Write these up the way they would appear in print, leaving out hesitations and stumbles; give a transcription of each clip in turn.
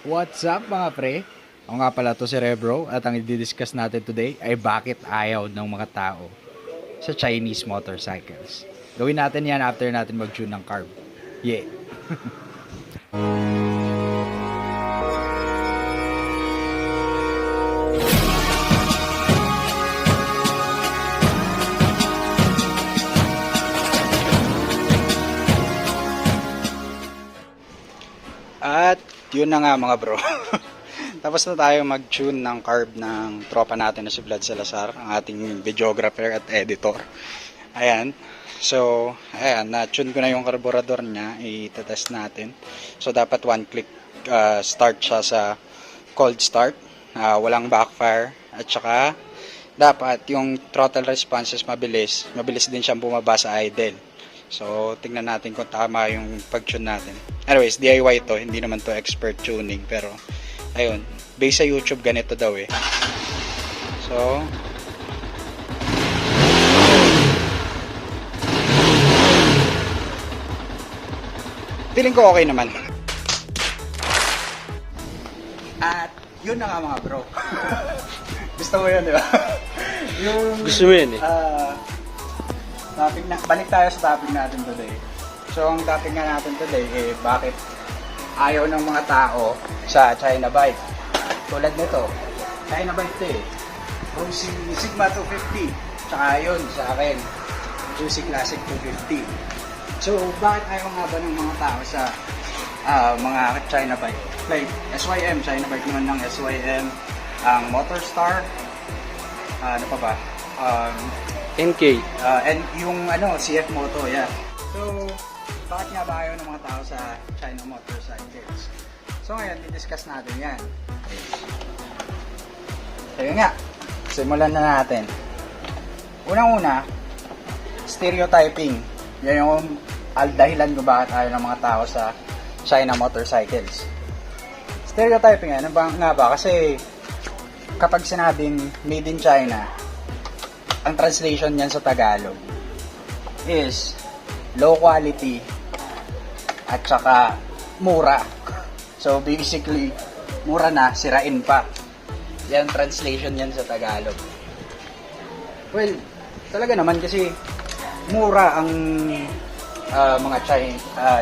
What's up mga pre? Ako nga pala to si Rebro at ang i-discuss natin today ay bakit ayaw ng mga tao sa Chinese motorcycles. Gawin natin yan after natin mag-tune ng carb. Yeah! At yun na nga mga bro. Tapos na tayo mag-tune ng carb ng tropa natin na si Vlad Salazar, ang ating videographer at editor. Ayan. So, ayan, na-tune ko na yung carburetor niya. I-test natin. So, dapat one click start siya sa cold start. Walang backfire. At saka, dapat yung throttle response is mabilis. Mabilis din siyang bumaba sa idle. So, tingnan natin kung tama yung pag-tune natin. Anyways, DIY to. Hindi naman to expert tuning. Pero, ayun. Based sa YouTube, ganito daw eh. So, feeling ko okay naman. At, yun na nga mga bro. Gusto mo yun, di ba? Yung, Gusto mo yun eh. Topic na, balik tayo sa topic natin today. So, ang topic nga natin today eh, bakit ayaw ng mga tao sa China bike. Tulad nito, China bike to eh. Rossi Sigma 250. Tsaka yun sa akin, Juicy Classic 250. So, bakit ayaw nga ba ng mga tao sa mga China bike? Like, SYM, China bike naman ng SYM, ang Motorstar, ano pa ba? NK. And yung CF Moto, yeah. So, bakit nga ba ayaw ng mga tao sa China motorcycles? So ngayon, i-discuss natin yan. So yun nga, simulan na natin. Unang-una, stereotyping. Yan yung dahilan ko bakit ayaw ng mga tao sa China motorcycles. Stereotyping, ano ba nga ba? Kasi kapag sinabing made in China, ang translation niyan sa Tagalog is low quality at saka mura. So basically, mura na, sirain pa. Yan translation niyan sa Tagalog. Well, talaga naman kasi mura ang mga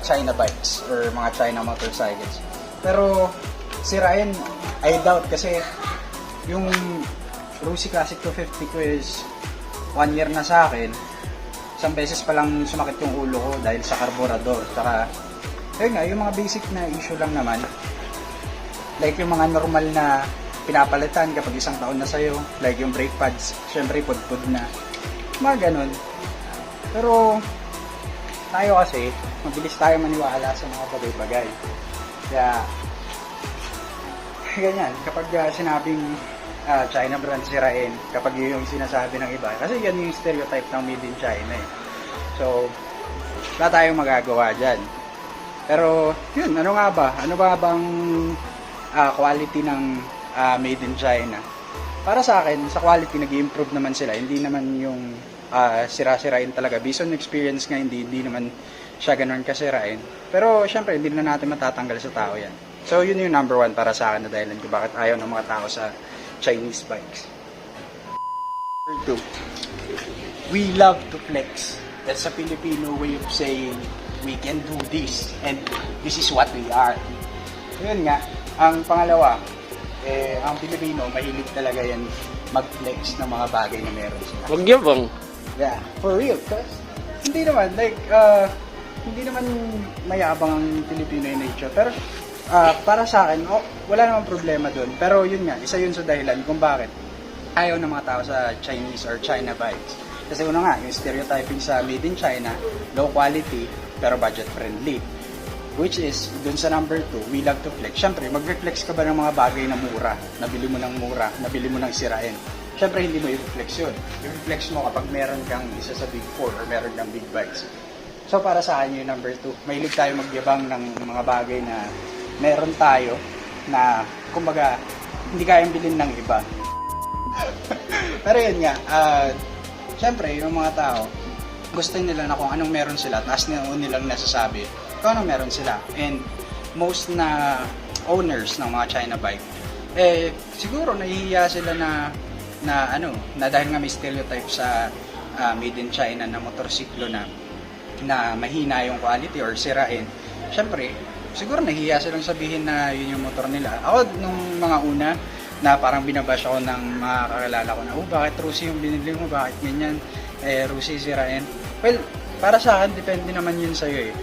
China bikes or mga China motorcycles. Pero sirain, I doubt kasi yung Rossi Classic 250 ko is 1 year na sa akin. Isang beses pa lang sumakit yung ulo ko dahil sa carburetor. Saka, ayun nga, yung mga basic na issue lang naman. Like yung mga normal na pinapalitan kapag isang taon na sa'yo. Like yung brake pads, syempre pud-pud na. Mga ganun. Pero, tayo kasi, mabilis tayo maniwala sa mga bagay-bagay. Kaya, ganyan, kapag sinabing China brand sirain, kapag yun yung sinasabi ng iba, kasi yan yung stereotype ng made in China eh. So, wala tayong magagawa dyan. Pero, yun, ano nga ba? Ano ba bang quality ng made in China? Para sa akin, sa quality nag-i-improve naman sila. Hindi naman yung sira-sirain talaga. Based on experience nga, hindi naman siya ganun kasirain. Pero, syempre, hindi na natin matatanggal sa tao yan. So, yun yung number 1 para sa akin na dahilan ko bakit ayaw ng mga tao sa Chinese bikes. Number 2, we love to flex. That's a Filipino way of saying we can do this and this is what we are. So, yun nga. Ang pangalawa, ang Pilipino, mahilig talaga yan mag-flex ng mga bagay na meron sila. Wag niya bang? Yeah, for real. Cause, hindi naman, like, hindi naman mayabang ang Filipino in nature. Pero, para sa akin, wala namang problema dun. Pero yun nga, isa yun sa dahilan kung bakit ayaw ng mga tao sa Chinese or China bikes. Kasi una nga, yung stereotyping sa made in China, low quality, pero budget friendly. Which is, dun sa number 2, we love to flex. Siyempre, mag-reflex ka ba ng mga bagay na mura? Nabili mo ng mura, nabili mo ng sirain. Siyempre, hindi mo i-reflex yun. I-reflex mo kapag meron kang isa sa big 4 or meron kang big bikes. So, para sa akin yung number 2, mahilig tayo magyabang ng mga bagay na meron tayo na, kumbaga, hindi kayang bilhin ng iba. Pero yun nga, syempre, yung mga tao, gusto nila na kung anong meron sila, taas nilang nasasabi kung anong meron sila. And most na owners ng mga China bike, siguro nahihiya sila na dahil nga may stereotype sa made in China na motorsiklo na mahina yung quality or sirain. Syempre, siguro nahihiya silang sabihin na yun yung motor nila. Ako, nung mga una, na parang binabash ako ng mga kakilala ko na, bakit Rusi yung binili mo? Bakit ganyan? Rusi sirain. Well, para sa akin, depende naman yun sa'yo eh.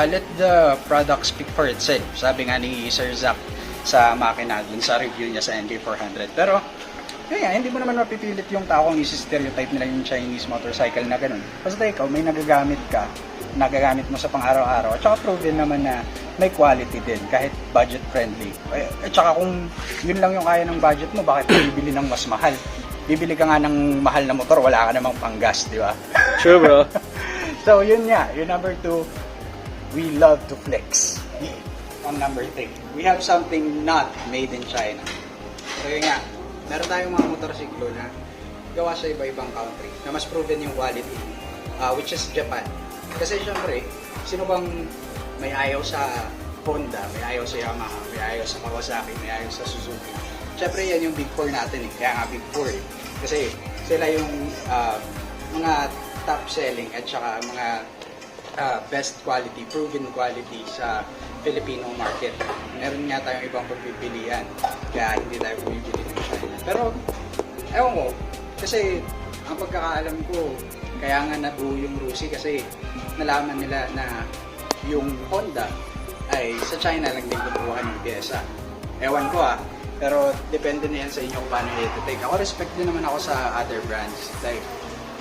Let the product speak for itself. Sabi nga ni Sir Zach sa makina dun sa review niya sa NK400. Pero, kaya hindi mo naman mapipilit yung tao kung isi-stereotype nila yung Chinese motorcycle na ganun. Basta ikaw, may nagagamit mo sa pang-araw-araw. At saka proven naman na may quality din, kahit budget friendly. At saka kung yun lang yung kaya ng budget mo, bakit bibili ng mas mahal? Bibili ka nga ng mahal na motor, wala ka namang panggas, di ba? True, bro. So, yun nga. Yung number 2, we love to flex. On number 3, we have something not made in China. So, yun nga. Meron tayong mga motorsiklo na gawa sa iba-ibang country na mas proven yung quality, which is Japan. Kasi syempre, sino bang may ayaw sa Honda, may ayaw sa Yamaha, may ayaw sa Kawasaki, may ayaw sa Suzuki. Syempre, yan yung Big 4 natin eh. Kaya nga Big 4 eh. Kasi sila yung mga top selling at saka mga best quality, proven quality sa Filipino market. Meron nga tayong ibang pagpipilian, kaya hindi tayo bumibili ng China. Pero, ewan ko, kasi ang pagkakaalam ko, kaya nga nabuo yung Rusi kasi nalaman nila na yung Honda ay sa China lang din kukuha ng pyesa. Ewan ko pero depende na yan sa inyo kung paano i-take. Ako respect din naman ako sa other brands. Like,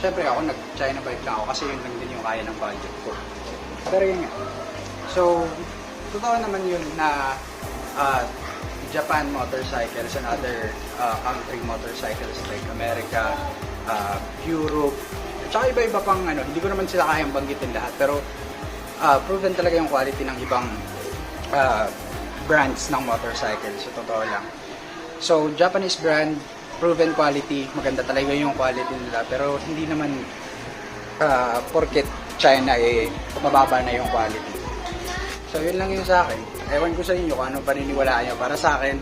syempre ako nag-China bike lang ako kasi yun lang din yung kaya ng budget ko. Pero yun nga. So, totoo naman yun na Japan motorcycles and other country motorcycles like America, Europe, at saka iba-iba pang hindi ko naman sila kayang banggitin lahat, pero proven talaga yung quality ng ibang brands ng motorcycles, so totoo lang. So, Japanese brand, proven quality, maganda talaga yung quality nila, pero hindi naman porket China mababa na yung quality. So, yun lang yun sa akin. Ewan ko sa inyo kung ano paniniwalaan nyo. Para sa akin,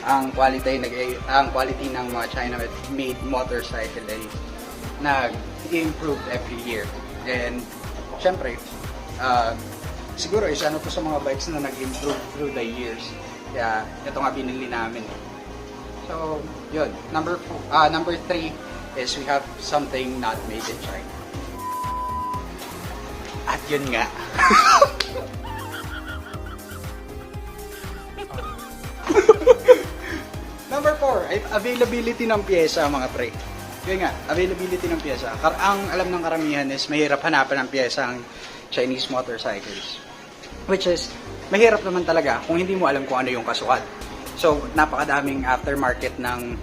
ang quality ng mga China-made motorcycle ay nag-improve every year. And, syempre, siguro isa to sa mga bikes na nag-improve through the years. Kaya, ito nga binili namin. So, yun. Number 3 is we have something not made in China. At yun nga. Number 4, ay availability ng pyesa, mga pre. Yun nga, availability ng pyesa. Ang alam ng karamihan is mahirap hanapan ng pyesa ang Chinese motorcycles. Which is, mahirap naman talaga kung hindi mo alam kung ano yung kasukat. So, napakadaming aftermarket ng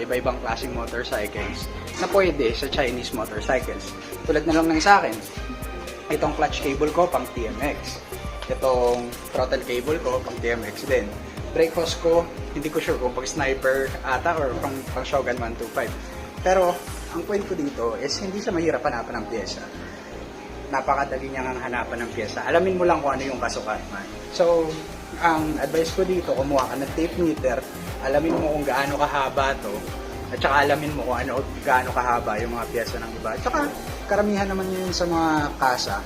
iba-ibang klaseng motorcycles na pwede sa Chinese motorcycles. Tulad na lang ng sa akin, itong clutch cable ko pang TMX. Itong throttle cable ko pang TMX din. Brake hose ko, hindi ko sure kung pag sniper ata or pang Shogun 125. Pero, ang point ko dito is hindi siya mahirap hanapan ng pyesa. Napakadali niyang hanapan ng pyesa. Alamin mo lang kung ano yung kasukat man. So, ang advice ko dito, kumuha ka ng tape meter, alamin mo kung gaano kahaba to, at saka alamin mo kung gaano kahaba yung mga pyesa ng iba. At saka, karamihan naman yun sa mga kasa,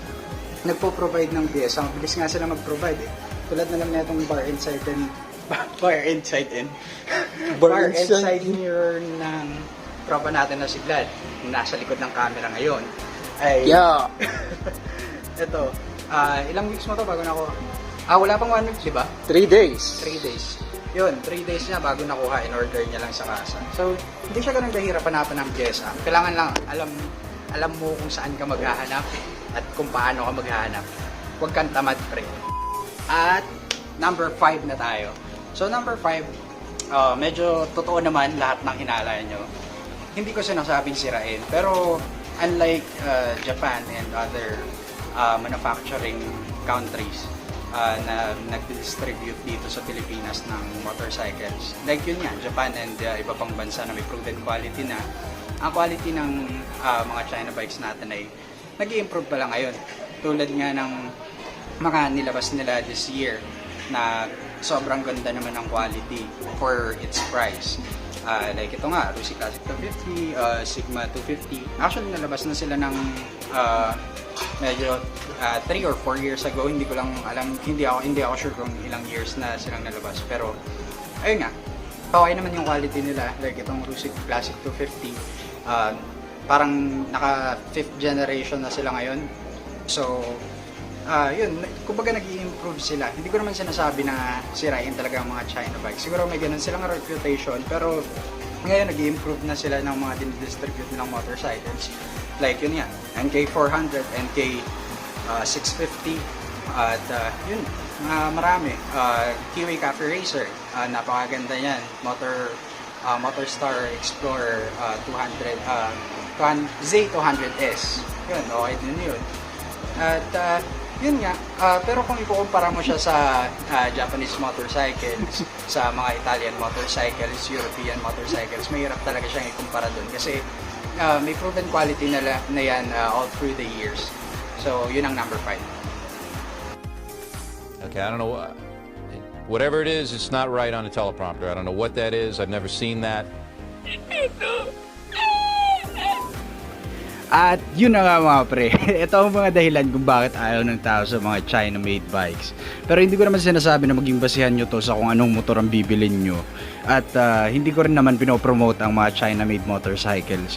nagpo-provide ng pyesa. Ang bilis nga sila mag-provide eh. Tulad na lang na itong bar inside mirror ng tropa natin na si Vlad, nasa likod ng camera ngayon. Ay, ito, ilang weeks mo to bago nakuha? Wala pang 1 week, di ba? 3 days. 3 days. Yun, 3 days niya bago nakuha, in-order niya lang sa kasa. So, hindi siya ganun kahirap hanapan ng pyesa. Kailangan lang, alam mo kung saan ka maghahanap at kung paano ka maghahanap. Huwag kang tamad, pre. At, number 5 na tayo. So, number 5, medyo totoo naman lahat ng hinala nyo. Hindi ko sinasabing sirain, pero unlike Japan and other manufacturing countries na nag-distribute dito sa Pilipinas ng motorcycles, like yun nga, Japan and iba pang bansa na may proven quality na, ang quality ng mga China bikes natin ay nag-i-improve pala ngayon. Tulad nga ng mga nilabas nila this year na sobrang ganda naman ng quality for its price. Like ito nga, Rusi Classic 250, Sigma 250. Actually, nalabas na sila ng medyo 3 or 4 years ago. Hindi ko lang alam, hindi ako sure kung ilang years na silang nalabas. Pero, ayun nga, okay naman yung quality nila. Like itong Rusi Classic 250, parang naka 5th generation na sila ngayon. So, yun, kumbaga nag-i-improve sila. Hindi ko naman sinasabi na sirain talaga ang mga China bikes. Siguro may ganun silang reputation, pero ngayon nag-i-improve na sila ng mga din-distribute nilang motorcycles. Like yun yan, NK400, NK650, at yun, marami. Kiwi Cafe Racer, napakaganda yan. Motorstar Explorer 200, Z200S. Yun, okay din yun. At yun nga, pero kung ikukumpara mo siya sa Japanese motorcycles, sa mga Italian motorcycles, European motorcycles, mahirap talaga siyang ikumpara doon kasi may proven quality na yan all through the years. So, yun ang number 5. Okay, I don't know. Whatever it is, it's not right on the teleprompter. I don't know what that is. I've never seen that. At yun na nga mga pre, ito ang mga dahilan kung bakit ayaw ng tao sa mga China-made bikes. Pero hindi ko naman sinasabi na maging basihan nyo to sa kung anong motor ang bibilin nyo. At hindi ko rin naman pinopromote ang mga China-made motorcycles.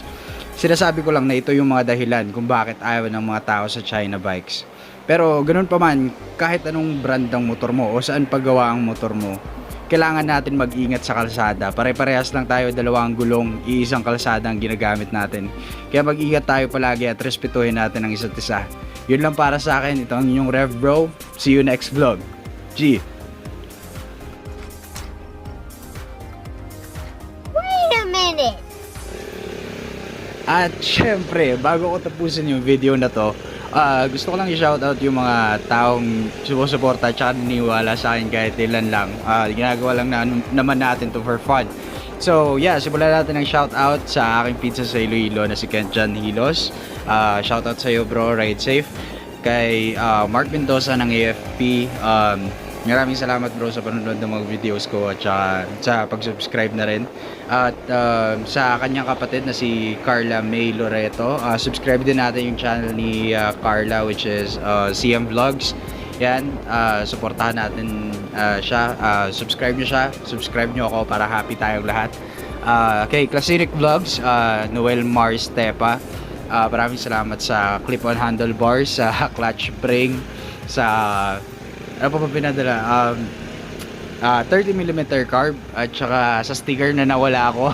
Sinasabi ko lang na ito yung mga dahilan kung bakit ayaw ng mga tao sa China bikes. Pero ganun pa man, kahit anong brand ng motor mo o saan paggawa ang motor mo, kailangan natin mag-ingat sa kalsada. Pare-parehas lang tayo, dalawang gulong, iisang kalsada ang ginagamit natin. Kaya mag-ingat tayo palagi at respetuhin natin ang isa't isa. Yun lang para sa akin. Ito ang inyong Rev Bro. See you next vlog. G. Wait a minute. At syempre, bago ko tapusin yung video na to, gusto ko lang i-shoutout yung mga taong sumusuporta at saka niniwala sa akin kahit ilan lang. Ginagawa lang naman natin to for fun. So yeah, simulan natin ang shoutout sa aking pizza sa Iloilo na si Kent John Hilos. Shoutout sa iyo bro, ride safe. Kay Mark Mendoza ng AFP. Maraming salamat bro sa panonood ng mga videos ko at saka sa pag-subscribe na rin. At sa kanyang kapatid na si Carla May Loreto, subscribe din natin yung channel ni Carla which is CM Vlogs. Yan, suportahan natin siya. Subscribe nyo siya, subscribe nyo ako para happy tayong lahat. Kay Classic Vlogs, Noel Mars Tepa, maraming salamat sa clip-on handlebars, sa clutch spring, sa ano pa pinadala? 30mm carb at saka sa sticker na nawala ako.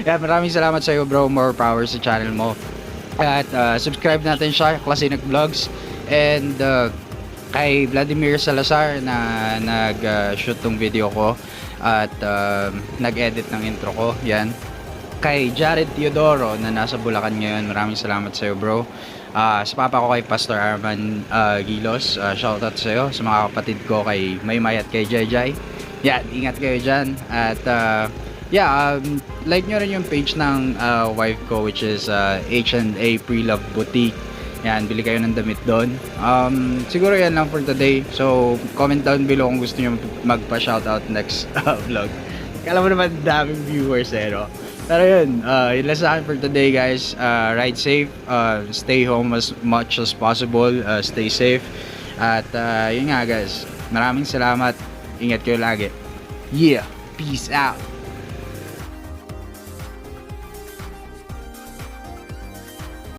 Yeah, maraming salamat sa iyo bro, more power sa channel mo. At subscribe natin siya, Classic Vlogs. And kay Vladimir Salazar na nag-shoot tong video ko at nag-edit ng intro ko. Yan. Kay Jared Teodoro na nasa Bulacan ngayon, maraming salamat sa iyo bro. Sa papa ko kay Pastor Arman Gilos, shoutout sa iyo. Sa mga kapatid ko kay Maymay at kay Jayjay. Yan, ingat kayo dyan. At like nyo rin yung page ng wife ko which is H&A Pre-Love Boutique. Yan, bili kayo ng damit doon. Siguro yan lang for today. So, comment down below kung gusto nyo magpa-shoutout next vlog. Kala mo naman daming viewers no? Pero yun, yun lang sa akin for today guys. Ride safe, stay home as much as possible, stay safe. At yun nga guys, maraming salamat. Ingat kayo lagi. Yeah, peace out.